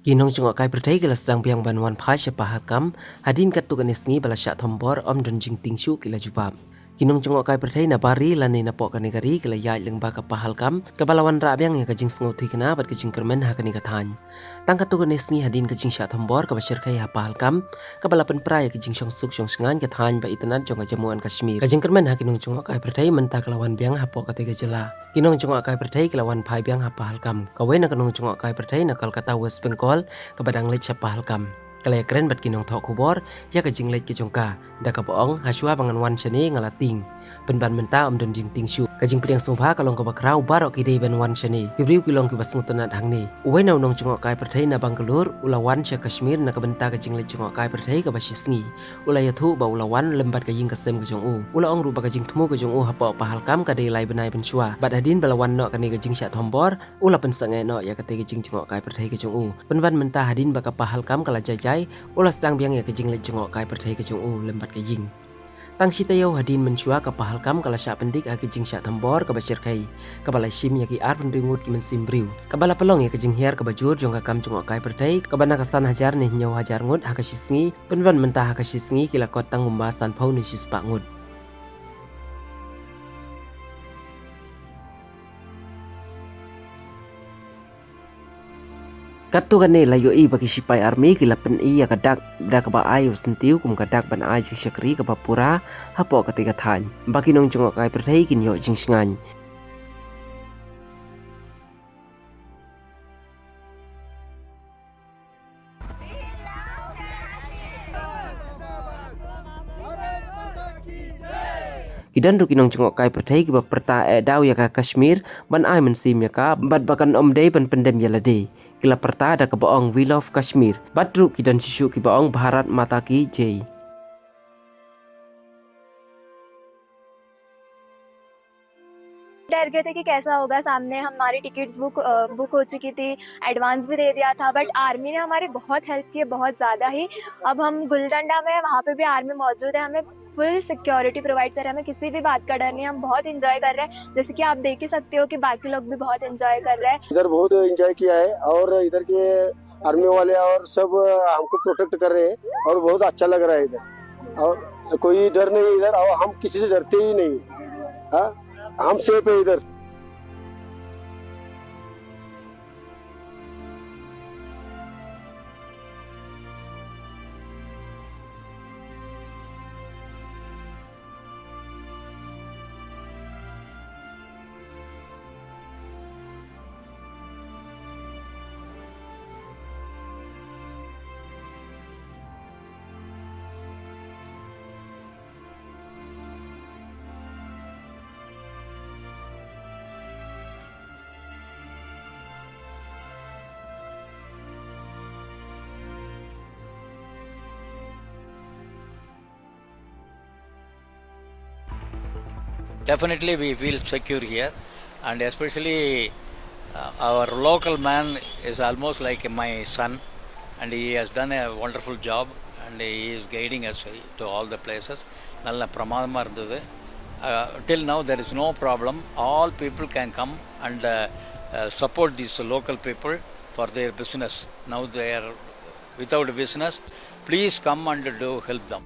Ginong chungo kai pertai kila sedang biang banwan phai siapa hakam hadin kat tugan isngi bala syak thombor om don jing tingshu kila jubab. Ginong chungo kai pertai na bari lani na pok kanegari kila yai leng ba ka pahalkam kabalawan ra biang ya kajing sngothi kana bat kajing kermen ha kani kathan. Tang kat tugan isngi hadin kajing syak thombor ka bashir kai ha pahalkam kabalapan prai kajing syong suk syong sngan kathan ba itanan chonga jamuan Kashmir. Kajing kermen ha kinong chungo kai pertai menta kalawan biang ha pok katega jela. Kinong chungo kai pertai kalawan phai biang ha pahalkam. Kawena kanong chungo kai pertai na Kolkata West Bengal kabadang lech siapa halkam. Kalaya keren bat kinong thok kubor ya kajing lech ke jongka da ka boong hasua bangan wan chane ngalating penban menta om don jing ting shu kajing priang sungpha kalong ka bakrau barok ki dei ban wan chane kibriu kilong ki basngut tanat hangni uwe na unong chungok kai perthai na Bangalore ulawan sya Kashmir na kabenta kajing lech chungok kai perthai ka basisngi ulaya thu ba ulawan lembat kajing kasem ka jong u ulaong ru ba kajing thmu ka jong u hapo pahalkam ka dei lai benai bensua bat hadin balawan no kani kajing sya thombor ula pensangai no ya kate kajing chungok kai perthai ka jong u penban menta hadin ba ka pahalkam kala jai ulah sedang biang ya kajing lech jengok kai perthai kajong u lembat kajing tang sitayo hadin mensua ka pahalkam kala syak pendik ha kajing syak thambor ka basir kai ka balai sim ya ki ar pendringut ki mensim briu ka bala pelong ya kajing hiar ka bajur jong ka kam jengok kai perthai ka bana kasan hajar ni nyaw hajar ngut ha ka sisngi penban mentah ha ka sisngi kila kot tang umba san phau ni sispa ngut. Katu kan layo i bagi sipai army kila pen i ya kadak da ka ba ayu sentiu kum kadak ban ai jing syakri ka bapura hapo ketiga than bagi nong jengok kai perthai kin yo jing sngan Kidan ru kinong jengok kai perthai ki ba perta daw ya ka Kashmir ban ai mensim ya ka bat bakan om dei ban pendem ya lade kila perta da ka boong we love Kashmir bat ru kidan sisu ki boong Bharat Mata ki jai. डर गए थे कि कैसा होगा सामने हमारी tickets book हो चुकी थी एडवांस भी दे दिया था बट आर्मी ने हमारी बहुत हेल्प की बहुत ज़्यादा ही अब हम गुलडंडा में वहाँ पे भी आर्मी मौजूद है हमें फुल सिक्योरिटी प्रोवाइड कर रहे हैं हमें किसी भी बात का डर नहीं हम बहुत इंजॉय कर रहे हैं जैसे कि आप देख ही सकते हो कि बाकी लोग भी बहुत इंजॉय कर रहे हैं इधर बहुत इंजॉय किया है और इधर के आर्मी वाले और सब हमको प्रोटेक्ट कर रहे हैं और बहुत अच्छा लग रहा है इधर और कोई डर नहीं इधर और हम किसी से डरते ही नहीं हाँ हम सेफ है इधर. Definitely we feel secure here, and especially our local man is almost like my son, and he has done a wonderful job and he is guiding us to all the places. Nalla pramadama irundhudu. Till now there is no problem. All people can come and support these local people for their business. Now they are without business. Please come and do help them.